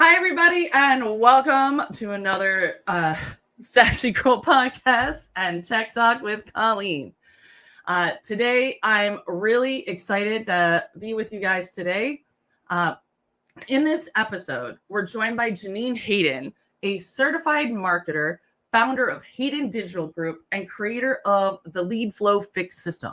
Hi, everybody, and welcome to another Sassy Girl podcast and Tech Talk with Colleen. Today, I'm really excited to be with you guys today. In this episode, we're joined by Janine Hayden, a certified marketer, founder of Hayden Digital Group, and creator of the Lead Flow Fix system.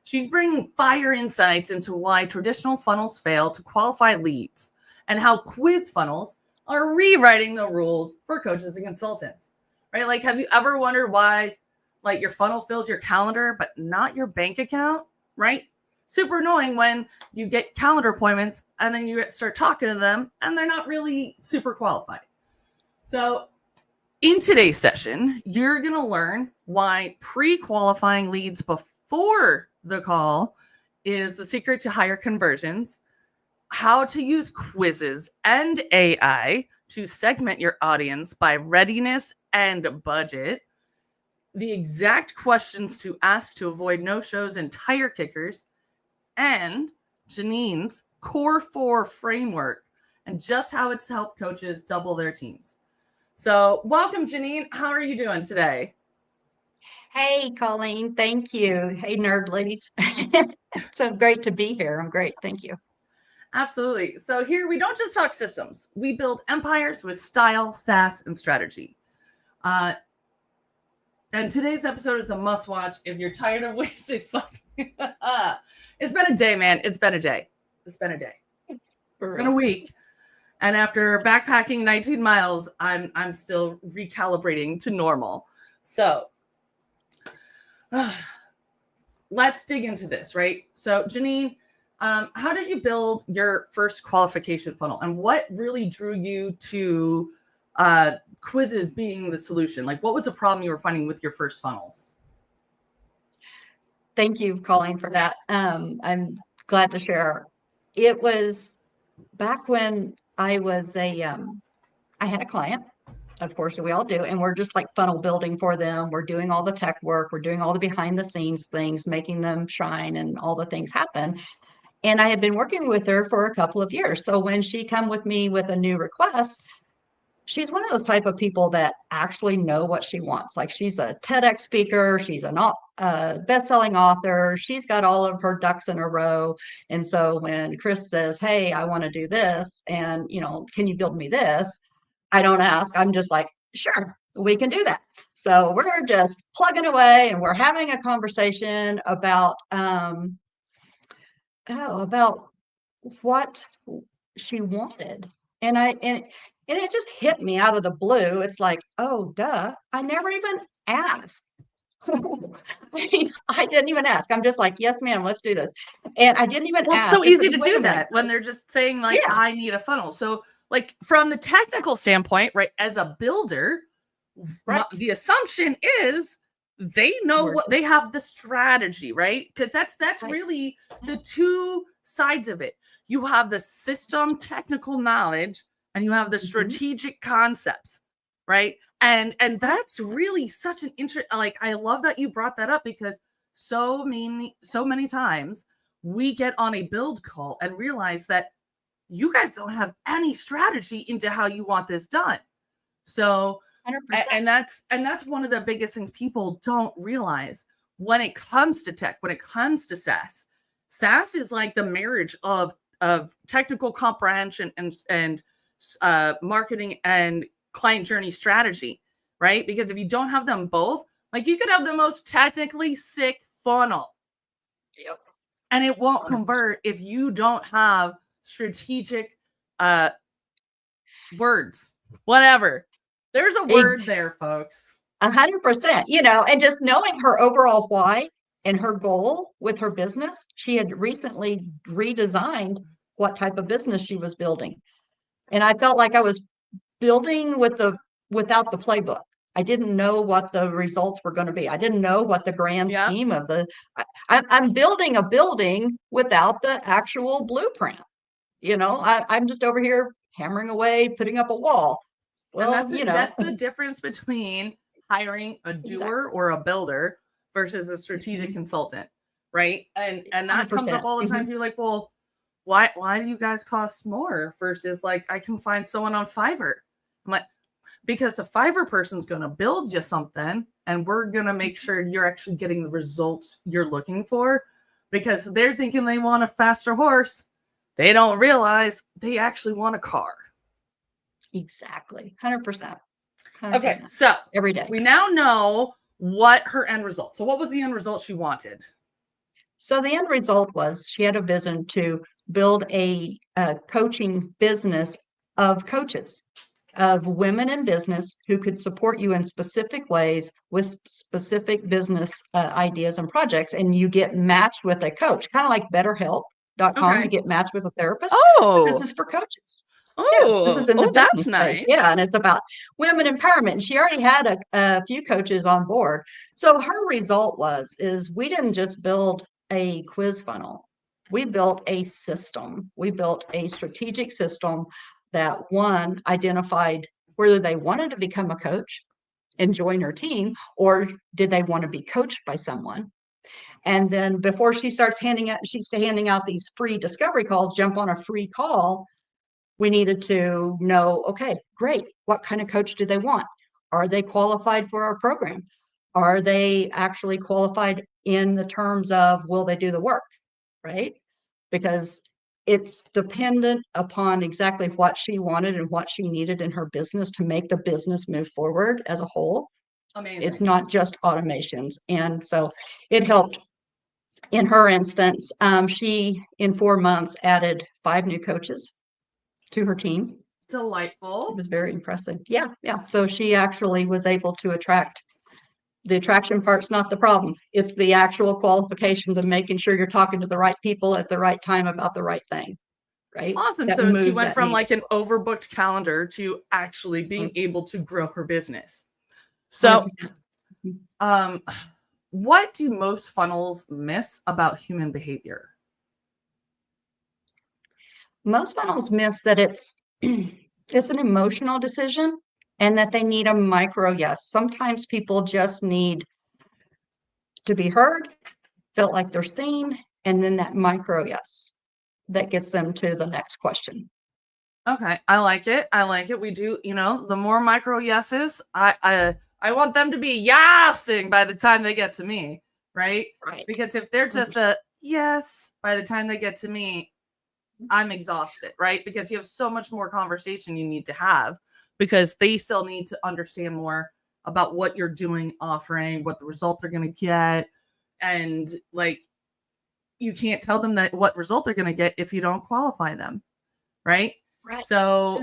She's bringing fire insights into why traditional funnels fail to qualify leads and how quiz funnels are rewriting the rules for coaches and consultants, right? Like, have you ever wondered why, like, your funnel fills your calendar, but not your bank account, right? Super annoying when you get calendar appointments and then you start talking to them and they're not really super qualified. So in today's session, you're going to learn why pre-qualifying leads before the call is the secret to higher conversions, how to use quizzes and AI to segment your audience by readiness and budget, the exact questions to ask to avoid no-shows and tire kickers, and Janine's Core 4 framework and just how it's helped coaches double their teams. So welcome, Janine. How are you doing today? Hey, Colleen. Thank you. Hey, nerdlings. It's so great to be here. I'm great. Thank you. Absolutely. So here we don't just talk systems. We build empires with style, sass, and strategy. And today's episode is a must watch if you're tired of wasting fucking. It's been a day, man. It's been a day. It's been a week. And after backpacking 19 miles, I'm still recalibrating to normal. So let's dig into this, right? So Janine, how did you build your first qualification funnel, and what really drew you to quizzes being the solution? Like, what was the problem you were finding with your first funnels? Thank you, Colleen, for that. I'm glad to share. It was back when I was I had a client, of course, we all do, and we're just like funnel building for them. We're doing all the tech work. We're doing all the behind the scenes things, making them shine and all the things happen. And I had been working with her for a couple of years. So when she come with me with a new request, she's one of those type of people that actually know what she wants. Like, she's a TEDx speaker. She's a best-selling author. She's got all of her ducks in a row. And so when Chris says, hey, I want to do this, and, can you build me this? I don't ask. I'm just like, sure, we can do that. So we're just plugging away and we're having a conversation about about what she wanted. And it just hit me out of the blue. It's like, oh, duh, I never even asked. I didn't even ask. I'm just like, yes, ma'am, let's do this. And I didn't even ask. It's so easy to do that when they're just saying, like, yeah, I need a funnel. So, like, from the technical standpoint, right, as a builder, right, the assumption is they know what they have, the strategy, right? Because that's right. Really the two sides of it. You have the system technical knowledge and you have the strategic concepts, right? And that's really such an like, I love that you brought that up, because so many times we get on a build call and realize that you guys don't have any strategy into how you want this done. So 100%. And that's one of the biggest things people don't realize when it comes to tech, when it comes to SaaS. SaaS is like the marriage of technical comprehension and marketing and client journey strategy, right? Because if you don't have them both, like, you could have the most technically sick funnel, yep, and it won't 100%. Convert if you don't have strategic words, whatever. There's a word there, folks. 100%, and just knowing her overall why and her goal with her business. She had recently redesigned what type of business she was building. And I felt like I was building without the playbook. I didn't know what the results were going to be. I didn't know what the grand scheme of I'm building a building without the actual blueprint. I'm just over here hammering away, putting up a wall. Well, and that's the difference between hiring a doer or a builder versus a strategic consultant, right? And that 100%. Comes up all the time. People are like, well, why do you guys cost more versus like I can find someone on Fiverr? I'm like, because a Fiverr person's going to build you something and we're going to make sure you're actually getting the results you're looking for, because they're thinking they want a faster horse. They don't realize they actually want a car. Exactly. 100%. Okay, so every day. We now know what her end result. So what was the end result she wanted? So the end result was she had a vision to build a coaching business of coaches, of women in business who could support you in specific ways with specific business ideas and projects. And you get matched with a coach, kind of like BetterHelp.com. You get matched with a therapist. Oh, this is for coaches. Oh, this is in the business that's nice. space. Yeah, and it's about women empowerment. And she already had a few coaches on board. So her result is we didn't just build a quiz funnel. We built a system. We built a strategic system that, one, identified whether they wanted to become a coach and join her team, or did they want to be coached by someone. And then before she starts handing out these free discovery calls, jump on a free call, we needed to know, okay, great. What kind of coach do they want? Are they qualified for our program? Are they actually qualified in the terms of, will they do the work? Right? Because it's dependent upon exactly what she wanted and what she needed in her business to make the business move forward as a whole. Amazing. It's not just automations. And so it helped. In her instance, she, in 4 months, added 5 new coaches to her team. Delightful. It was very impressive. Yeah. So she actually was able to attract. The attraction part's not the problem. It's the actual qualifications and making sure you're talking to the right people at the right time about the right thing. Right. Awesome. So she went from like an overbooked calendar to actually being able to grow her business. So, what do most funnels miss about human behavior? Most funnels miss that it's an emotional decision and that they need a micro yes. Sometimes people just need to be heard, felt like they're seen, and then that micro yes that gets them to the next question. Okay, I like it. We do, the more micro yeses, I want them to be yesing by the time they get to me, right? Right. Because if they're just a yes by the time they get to me, I'm exhausted, right? Because you have so much more conversation you need to have, because they still need to understand more about what you're doing, offering, what the results are going to get. And like, you can't tell them that what result they're going to get if you don't qualify them, right? Right. So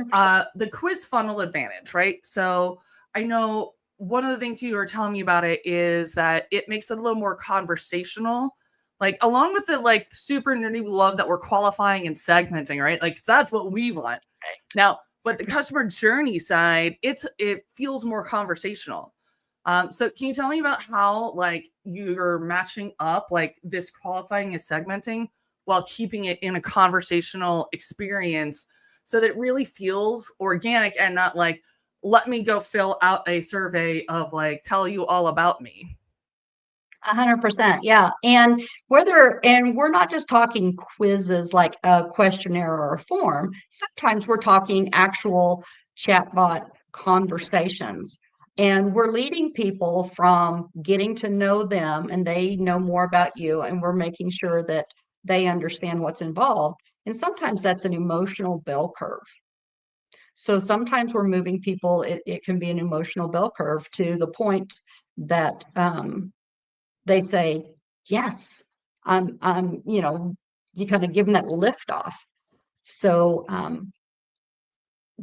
the quiz funnel advantage, right? So I know one of the things you were telling me about it is that it makes it a little more conversational, like along with the like super nerdy love that we're qualifying and segmenting, right? Like that's what we want. Right. Now, but the customer journey side, it feels more conversational. So can you tell me about how like you're matching up like this qualifying and segmenting while keeping it in a conversational experience so that it really feels organic and not like, let me go fill out a survey of like, tell you all about me. 100%. Yeah. And we're not just talking quizzes like a questionnaire or a form. Sometimes we're talking actual chatbot conversations. And we're leading people from getting to know them and they know more about you. And we're making sure that they understand what's involved. And sometimes that's an emotional bell curve. So sometimes we're moving people, it can be an emotional bell curve to the point that they say, yes, I'm, you kind of give them that lift off. So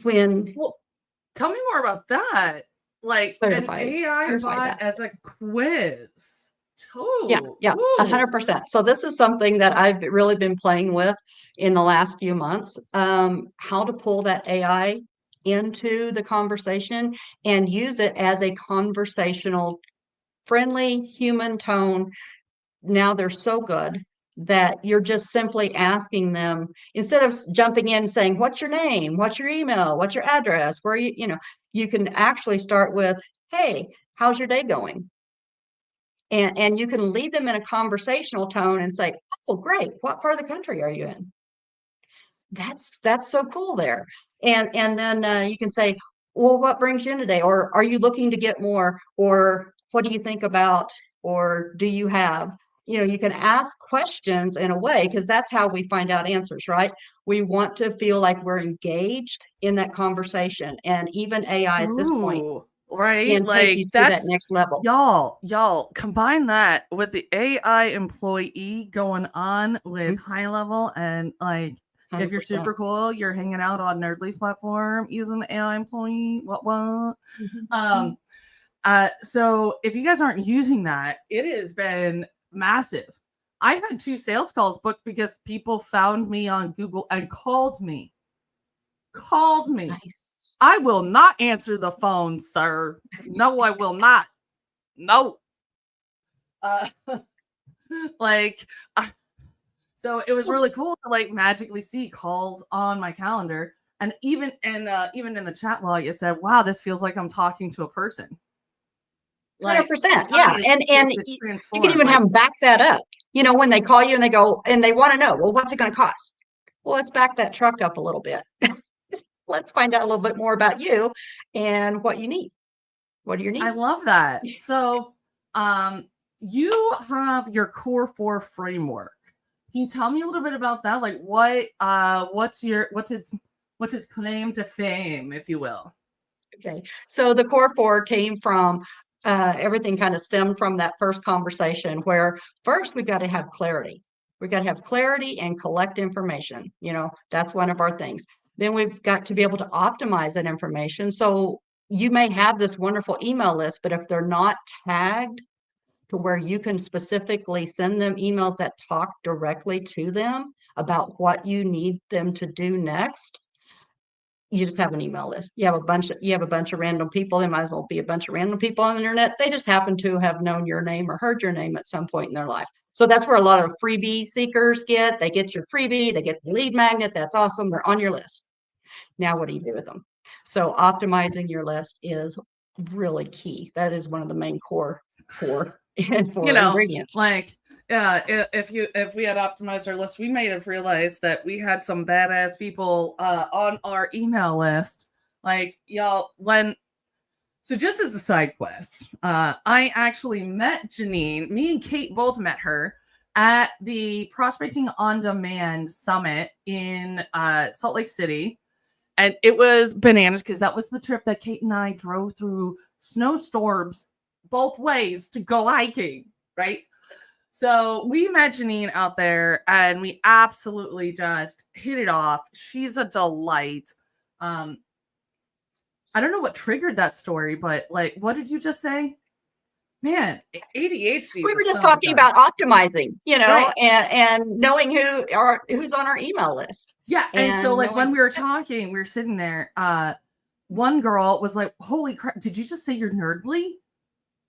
well, tell me more about that. Like an AI bot as a quiz. Yeah, 100%. So this is something that I've really been playing with in the last few months, how to pull that AI into the conversation and use it as a conversational, friendly human tone. Now they're so good that you're just simply asking them, instead of jumping in and saying, what's your name? What's your email? What's your address? Where you can actually start with, hey, how's your day going? And you can lead them in a conversational tone and say, oh, great. What part of the country are you in? That's so cool there. And then you can say, well, what brings you in today? Or are you looking to get more? Or what do you think about? Or do you have? You can ask questions in a way, because that's how we find out answers, right? We want to feel like we're engaged in that conversation. And even AI at this point Ooh, right? can take you Like to that that's next level. y'all combine that with the AI employee going on with high level, and like if you're 100%. super cool, you're hanging out on Nerdly's platform using the AI employee. What? So if you guys aren't using that, it has been massive. I had 2 sales calls booked because people found me on Google and called me. Nice. I will not answer the phone, sir. No, I will not. No. Like, so it was really cool to like magically see calls on my calendar, and even in the chat log, it said, "Wow, this feels like I'm talking to a person." Like, 100%. Yeah. And you can even like, have them back that up. When they call you and they go and they want to know, well, what's it going to cost? Well, let's back that truck up a little bit. Let's find out a little bit more about you and what you need. What are your needs? I love that. So, you have your core 4 framework. Can you tell me a little bit about that? Like, what's its claim to fame, if you will? Okay. So the core 4 came from everything kind of stemmed from that first conversation, where first we've got to have clarity. We've got to have clarity and collect information. That's one of our things. Then we've got to be able to optimize that information. So you may have this wonderful email list, but if they're not tagged to where you can specifically send them emails that talk directly to them about what you need them to do next, you just have an email list. You have a bunch of random people. There might as well be a bunch of random people on the internet. They just happen to have known your name or heard your name at some point in their life. So that's where a lot of freebie seekers get. They get your freebie, they get the lead magnet. That's awesome. They're on your list. Now, what do you do with them? So optimizing your list is really key. That is one of the main core ingredients. Like, if we had optimized our list, we may have realized that we had some badass people on our email list. Like, y'all, so just as a side quest, I actually met Janine. Me and Kate both met her at the Prospecting on Demand Summit in Salt Lake City. And it was bananas because that was the trip that Kate and I drove through snowstorms both ways to go hiking, right? So we met Janine out there and we absolutely just hit it off. She's a delight. I don't know what triggered that story, but like, what did you just say? Man, ADHD. We were just talking about optimizing, right. and knowing who's on our email list. Yeah, and so like when we were talking, we were sitting there. One girl was like, "Holy crap! Did you just say you're Nerdly?"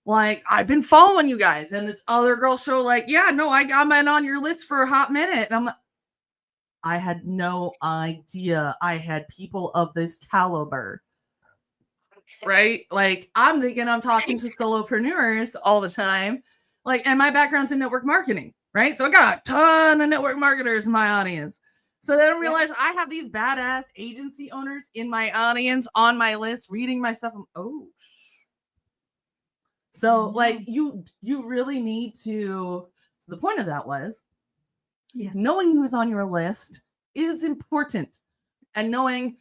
Like, I've been following you guys, and this other girl show like, "Yeah, no, I'm on your list for a hot minute." And I'm like, I had no idea I had people of this caliber. Right? Like, I'm thinking I'm talking to solopreneurs all the time. Like, and my background's in network marketing, right? So I got a ton of network marketers in my audience. So then I realized I have these badass agency owners in my audience on my list reading my stuff. So like you really need to, so the point of that was knowing who's on your list is important, and knowing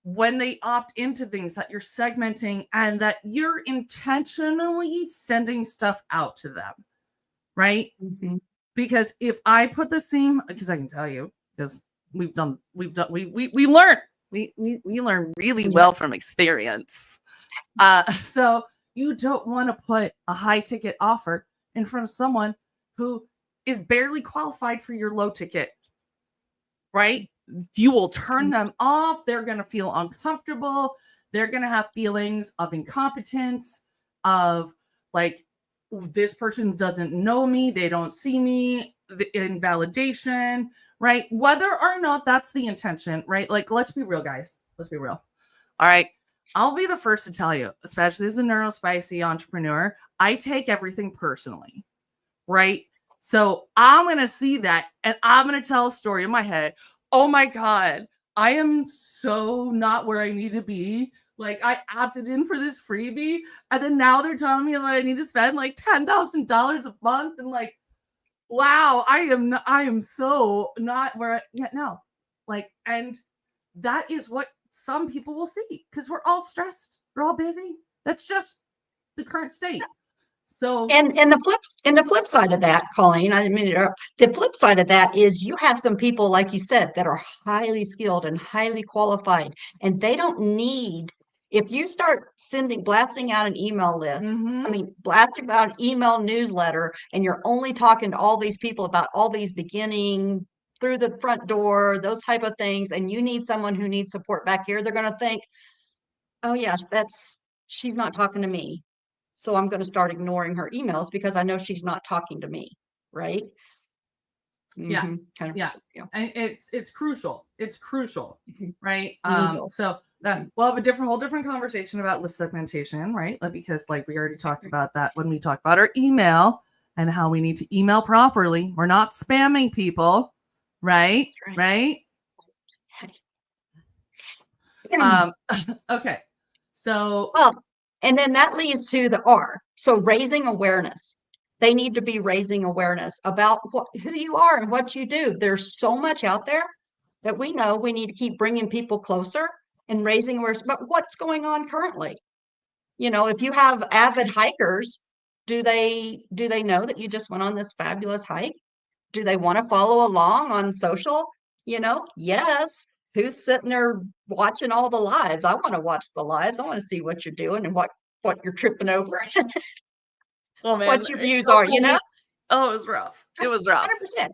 when they opt into things that you're segmenting and that you're intentionally sending stuff out to them, right? Mm-hmm. Because if I put the same, because I can tell you, because we learn really well from experience. So you don't want to put a high ticket offer in front of someone who is barely qualified for your low ticket, right? You will turn them off. They're going to feel uncomfortable. They're going to have feelings of incompetence, of like, this person doesn't know me. They don't see me, the invalidation, right? Whether or not that's the intention, right? Like, let's be real, guys. Let's be real. All right. I'll be the first to tell you, especially as a neurospicy entrepreneur, I take everything personally, right? So I'm going to see that and I'm going to tell a story in my head. oh my God, I am so not where I need to be. Like, I opted in for this freebie, and then now they're telling me that I need to spend like $10,000 a month, and like, wow, I am so not where no. Like, and that is what some people will see, because we're all stressed, we're all busy. That's just the current state. So and the flip side of that, Colleen, I didn't mean to interrupt. The flip side of that is you have some people, like you said, that are highly skilled and highly qualified, and they don't need. If you start blasting out an email list, I mean, blasting out an email newsletter, and you're only talking to all these people about all these beginning through the front door, those type of things, and you need someone who needs support back here, they're going to think, oh yeah, she's not talking to me. So I'm going to start ignoring her emails because I know she's not talking to me, right? Yeah. And it's crucial. It's crucial, right? So that we'll have a whole different conversation about list segmentation, right? Because like we already talked about that when we talked about our email and how we need to email properly. We're not spamming people, right? Right. Okay. So and then that leads to the R. So raising awareness. They need to be raising awareness about who you are and what you do. There's so much out there that we know we need to keep bringing people closer and raising awareness about what's going on currently. You know, if you have avid hikers, do they know that you just went on this fabulous hike? Do they want to follow along on social? You know, yes. Who's sitting there watching all the lives? I want to watch the lives. I want to see what you're doing and what you're tripping over. Oh man, what your views are, you know? Oh, it was rough. It was rough. 100%.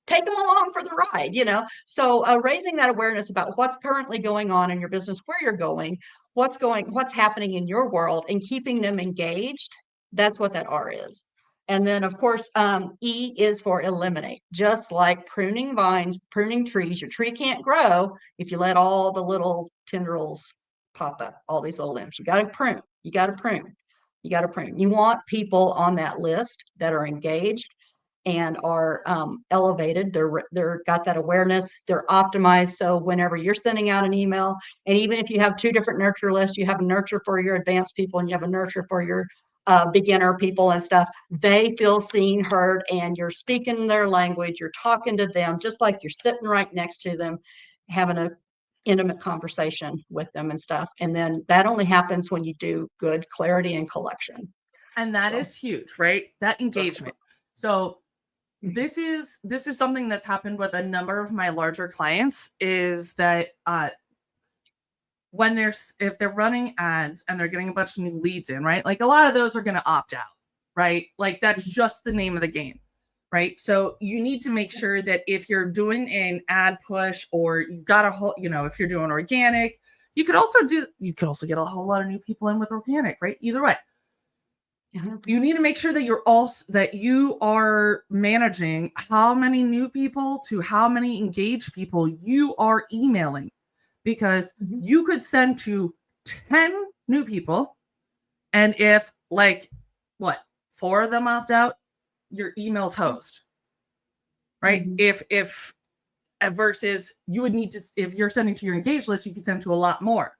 Take them along for the ride, you know? So raising that awareness about what's currently going on in your business, where you're going, what's happening in your world, and keeping them engaged. That's what that R is. And then, of course, E is for eliminate. Just like pruning vines, pruning trees, your tree can't grow if you let all the little tendrils pop up, all these little limbs. You got to prune. You got to prune. You got to prune. You want people on that list that are engaged and are elevated. They're got that awareness. They're optimized. So whenever you're sending out an email, and even if you have two different nurture lists, you have a nurture for your advanced people and you have a nurture for your beginner people and stuff, they feel seen, heard, and you're speaking their language. You're talking to them just like you're sitting right next to them, having a intimate conversation with them and stuff. And then that only happens when you do good clarity and collection. And that is huge, right? That engagement. So this is something that's happened with a number of my larger clients, is that if they're running ads and they're getting a bunch of new leads in, right? Like a lot of those are going to opt out, right? Like that's just the name of the game, right? So you need to make sure that if you're doing an ad push, or you've got a whole, if you're doing organic, you could also get a whole lot of new people in with organic, right? Either way. 100%. You need to make sure that you are managing how many new people to how many engaged people you are emailing, because you could send to 10 new people, and if 4 of them opt out, your email's host, right? If versus you would need to, if you're sending to your engaged list, you can send to a lot more,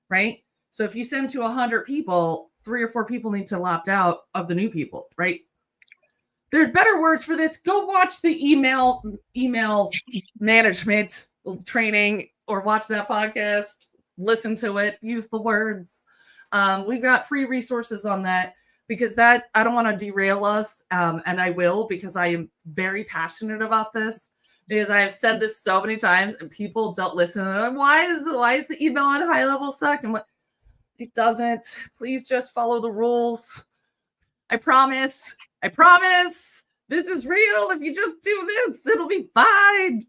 right? So if you send to 100 people, 3 or 4 people need to opt out of the new people, right? There's better words for this. Go watch the email management training, or watch that podcast, listen to it, use the words. We've got free resources on that, because that, I don't want to derail us. And I will, because I am very passionate about this, because I've said this so many times and people don't listen. And why is the email on high level suck? And what? It doesn't. Please just follow the rules. I promise. This is real. If you just do this, it'll be fine.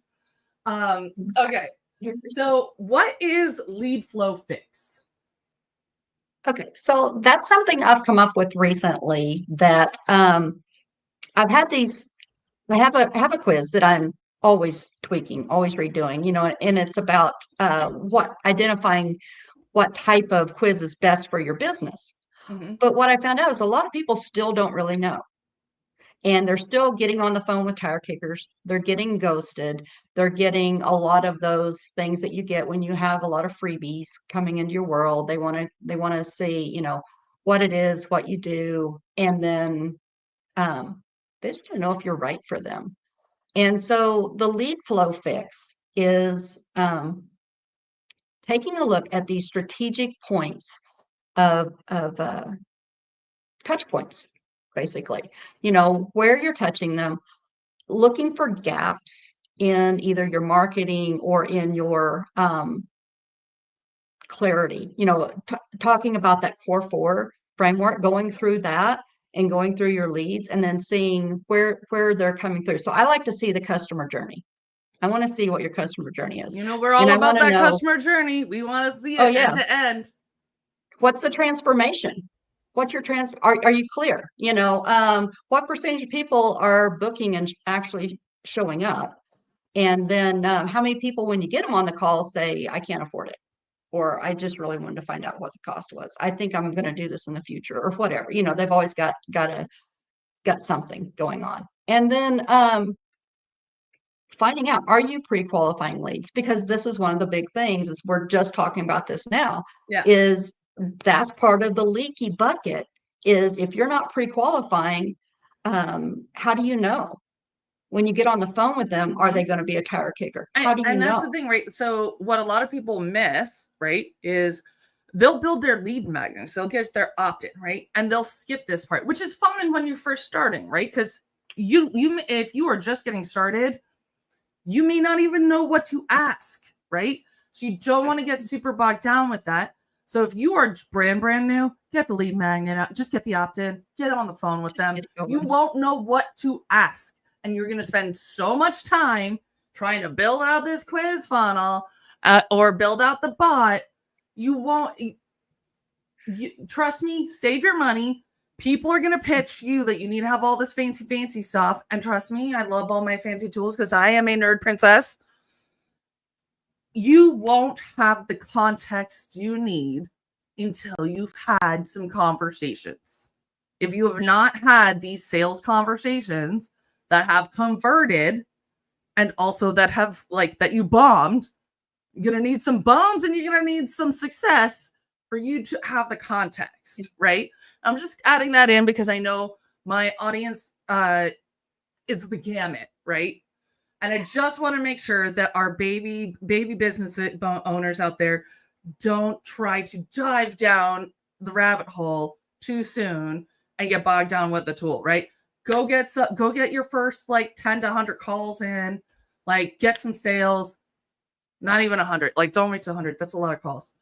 Okay. So what is lead flow fix? Okay. So that's something I've come up with recently, that I've had these, I have a quiz that I'm always tweaking, always redoing, and it's about identifying what type of quiz is best for your business. But what I found out is a lot of people still don't really know. And they're still getting on the phone with tire kickers. They're getting ghosted. They're getting a lot of those things that you get when you have a lot of freebies coming into your world. They want to see, you know, what it is, what you do, and then they just don't know if you're right for them. And so the lead flow fix is taking a look at these strategic points of touch points, basically, you know, where you're touching them, looking for gaps in either your marketing or in your clarity, you know, talking about that 4-4 framework, going through that and going through your leads and then seeing where they're coming through. So I like to see the customer journey. I want to see what your customer journey is. You know, we're And all I about want to that know, customer journey. We want to see oh it yeah, end to end. what's the transformation? What's your are you clear? You know, what percentage of people are booking and actually showing up? And then how many people, when you get them on the call, say, I can't afford it, or I just really wanted to find out what the cost was. I think I'm going to do this in the future, or whatever. You know, they've always got something going on. And then finding out, are you pre-qualifying leads? Because this is one of the big things, is we're just talking about this now, is that's part of the leaky bucket, is if you're not pre-qualifying, how do you know? When you get on the phone with them, are they going to be a tire kicker? How do you know? And that's the thing, right? So what a lot of people miss, right, is they'll build their lead magnets. They'll get their opt-in, right? And they'll skip this part, which is fine when you're first starting, right? Because you if you are just getting started, you may not even know what to ask, right? So you don't want to get super bogged down with that. So if you are brand new, get the lead magnet out, just get the opt-in, get on the phone with them. You won't know what to ask. And you're going to spend so much time trying to build out this quiz funnel or build out the bot. You won't, trust me, save your money. People are going to pitch you that you need to have all this fancy stuff. And trust me, I love all my fancy tools because I am a nerd princess. You won't have the context you need until you've had some conversations. If you have not had these sales conversations that have converted and also that have that you bombed, you're going to need some bombs and you're going to need some success for you to have the context, right? I'm just adding that in because I know my audience is the gamut, right? And I just want to make sure that our baby business owners out there don't try to dive down the rabbit hole too soon and get bogged down with the tool, right? Go get your first 10 to 100 calls in, get some sales. Not even 100. Don't wait to 100. That's a lot of calls.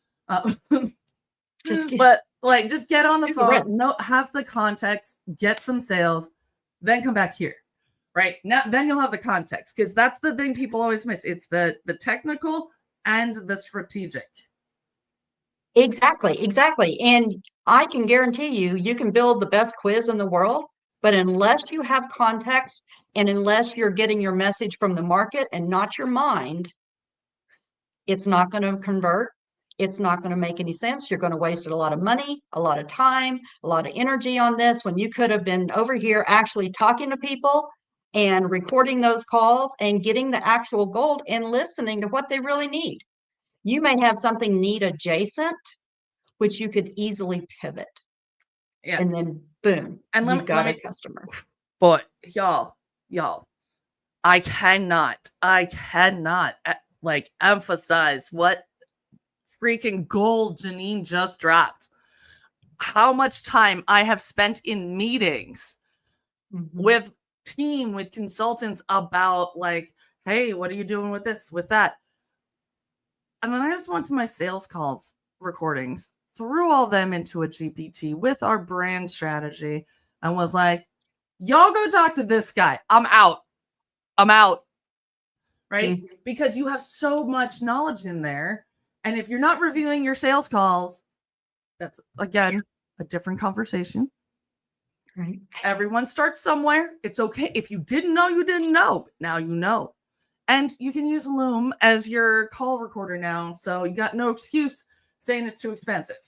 Just get on the phone. Have the context. Get some sales. Then come back here, right? Now, then you'll have the context, because that's the thing people always miss. It's the technical and the strategic. Exactly. And I can guarantee you can build the best quiz in the world, but unless you have context and unless you're getting your message from the market and not your mind, it's not going to convert. It's not going to make any sense. You're going to waste a lot of money, a lot of time, a lot of energy on this when you could have been over here actually talking to people and recording those calls and getting the actual gold and listening to what they really need. You may have something need adjacent, which you could easily pivot. Yeah. And then boom, and you've got a customer. But y'all, I cannot emphasize what freaking gold Janine just dropped. How much time I have spent in meetings with consultants about hey, what are you doing with this, with that? And then I just went to my sales calls recordings, threw all them into a GPT with our brand strategy, and was like, y'all go talk to this guy. I'm out. Right? Mm-hmm. Because you have so much knowledge in there. And if you're not reviewing your sales calls, that's, again, a different conversation. Right. Everyone starts somewhere. It's okay. If you didn't know, you didn't know. Now you know. And you can use Loom as your call recorder now. So you got no excuse saying it's too expensive.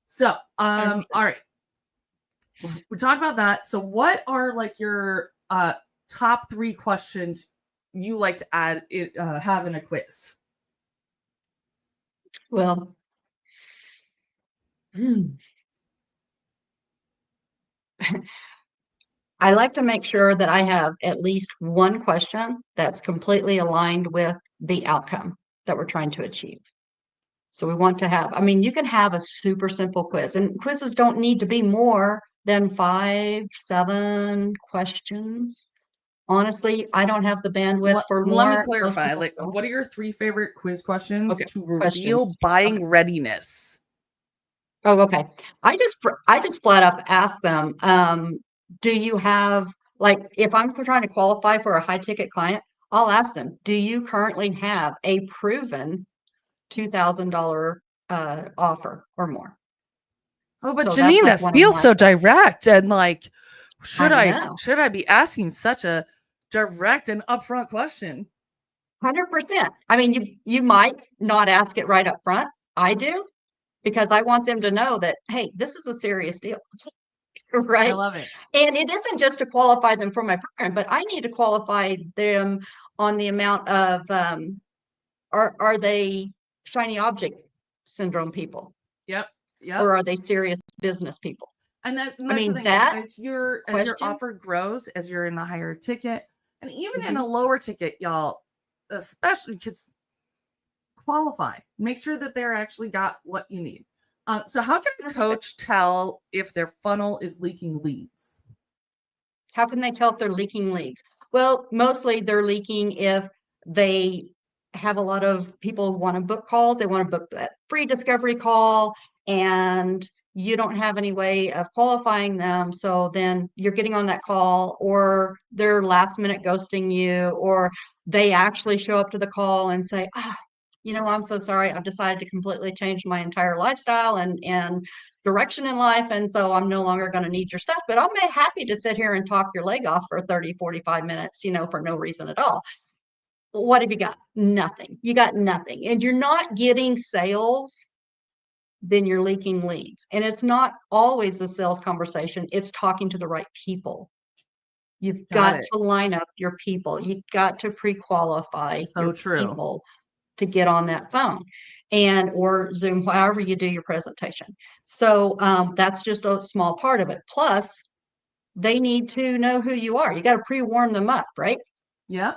So, all right. we talked about that. So what are like your top 3 questions you like to add have in a quiz? Well, I like to make sure that I have at least one question that's completely aligned with the outcome that we're trying to achieve. So we want to have, I mean, you can have a super simple quiz, and quizzes don't need to be more than 5, 7 questions. Honestly, I don't have the bandwidth for more. Let me clarify. Like, what are your 3 favorite quiz questions to reveal buying readiness? Oh, okay. I just flat up ask them, do you have, like, if I'm trying to qualify for a high ticket client, I'll ask them, do you currently have a proven $2,000 offer or more? Oh, but So Janine, like that feels so direct, and like, should I be asking such a direct and upfront question? 100%. I mean, you might not ask it right up front. I do, because I want them to know that, hey, this is a serious deal. Right? I love it. And it isn't just to qualify them for my program, but I need to qualify them on the amount of, are they shiny object syndrome people? Yep. Or are they serious business people? And that's I mean, the thing, that as your offer grows, as you're in a higher ticket, and even in a Mhm. lower ticket, y'all, especially because qualify, make sure that they're actually got what you need. So how can a 100%. coach tell if their funnel is leaking leads? How can they tell if they're leaking leads? Well, mostly they're leaking if they have a lot of people want to book calls. They want to book that free discovery call, and you don't have any way of qualifying them. So then you're getting on that call, or they're last minute ghosting you, or they actually show up to the call and say, I'm so sorry. I've decided to completely change my entire lifestyle and direction in life. And so I'm no longer going to need your stuff, but I'm happy to sit here and talk your leg off for 30, 45 minutes, for no reason at all. What have you got? Nothing. You got nothing. And you're not getting sales, then you're leaking leads. And it's not always a sales conversation. It's talking to the right people. You've got to line up your people. You've got to pre-qualify your people to get on that phone or Zoom, however you do your presentation. So that's just a small part of it. Plus, they need to know who you are. You got to pre-warm them up, right? Yeah.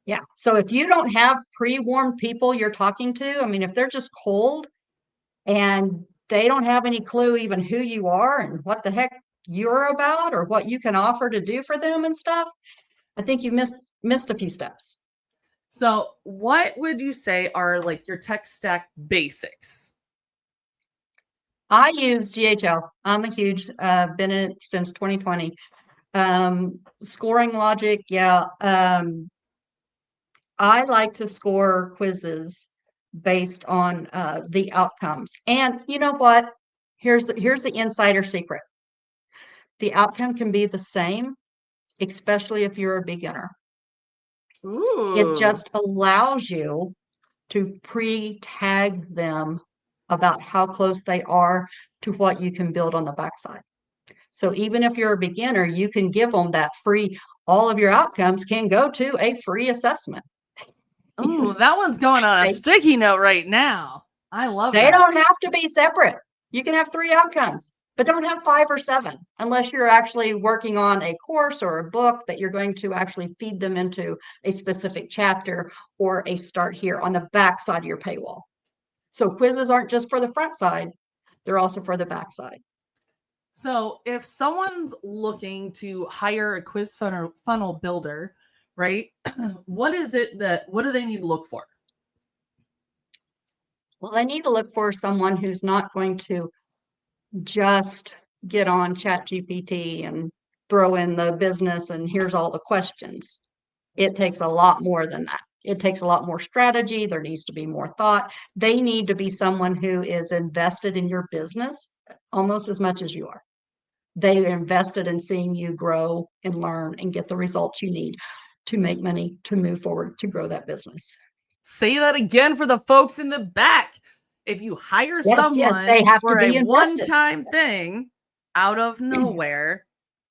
Yeah. So if you don't have pre-warmed people you're talking to, I mean, if they're just cold and they don't have any clue even who you are and what the heck you're about or what you can offer to do for them and stuff, I think you missed a few steps. So what would you say are like your tech stack basics? I use GHL. I'm a huge, been in it since 2020. Scoring logic. Yeah. I like to score quizzes based on the outcomes. And you know what? Here's the insider secret. The outcome can be the same, especially if you're a beginner. Ooh. It just allows you to pre-tag them about how close they are to what you can build on the backside. So even if you're a beginner, you can give them that free, all of your outcomes can go to a free assessment. Oh, that one's going on a sticky note right now. I love that. They don't have to be separate. You can have 3 outcomes, but don't have 5 or 7 unless you're actually working on a course or a book that you're going to actually feed them into a specific chapter or a start here on the back side of your paywall. So quizzes aren't just for the front side, they're also for the back side. So if someone's looking to hire a quiz funnel builder, right? What do they need to look for? Well, they need to look for someone who's not going to just get on ChatGPT and throw in the business and here's all the questions. It takes a lot more than that. It takes a lot more strategy. There needs to be more thought. They need to be someone who is invested in your business almost as much as you are. They invested in seeing you grow and learn and get the results you need to make money, to move forward, to grow that business. Say that again for the folks in the back. If you hire someone they have for to be a one-time thing, out of nowhere,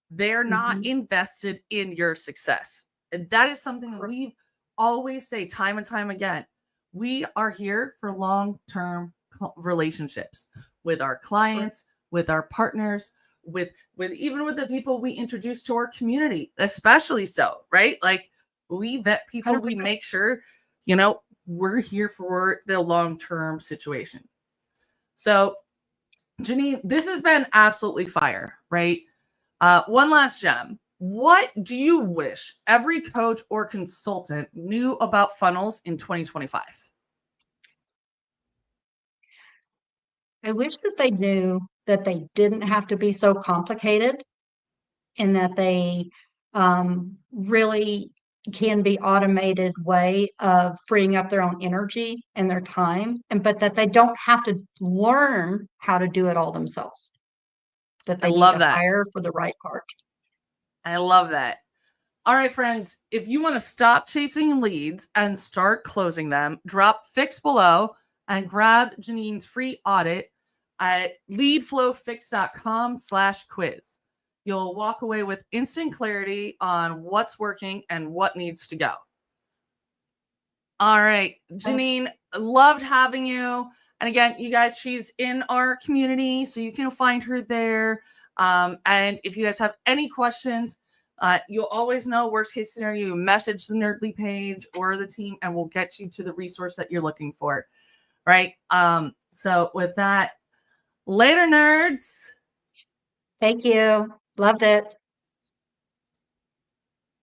they're not invested in your success. And that is something that we always say time and time again. We are here for long-term relationships with our clients, with our partners, with even with the people we introduce to our community, especially so, right? Like, we vet people, 100%. we make sure, we're here for the long-term situation. So, Janine, this has been absolutely fire, right? One last gem. What do you wish every coach or consultant knew about funnels in 2025? I wish that they knew that they didn't have to be so complicated, and that they really can be automated way of freeing up their own energy and their time, but that they don't have to learn how to do it all themselves. That they need to hire for the right part. I love that. All right, friends, if you want to stop chasing leads and start closing them, drop fix below and grab Janine's free audit at leadflowfix.com/quiz. You'll walk away with instant clarity on what's working and what needs to go. All right, Janine, loved having you. And again, you guys, she's in our community, so you can find her there. And if you guys have any questions, you'll always know, worst case scenario, you message the Nerdly page or the team, and we'll get you to the resource that you're looking for. Right? So with that, later, nerds. Thank you. Loved it.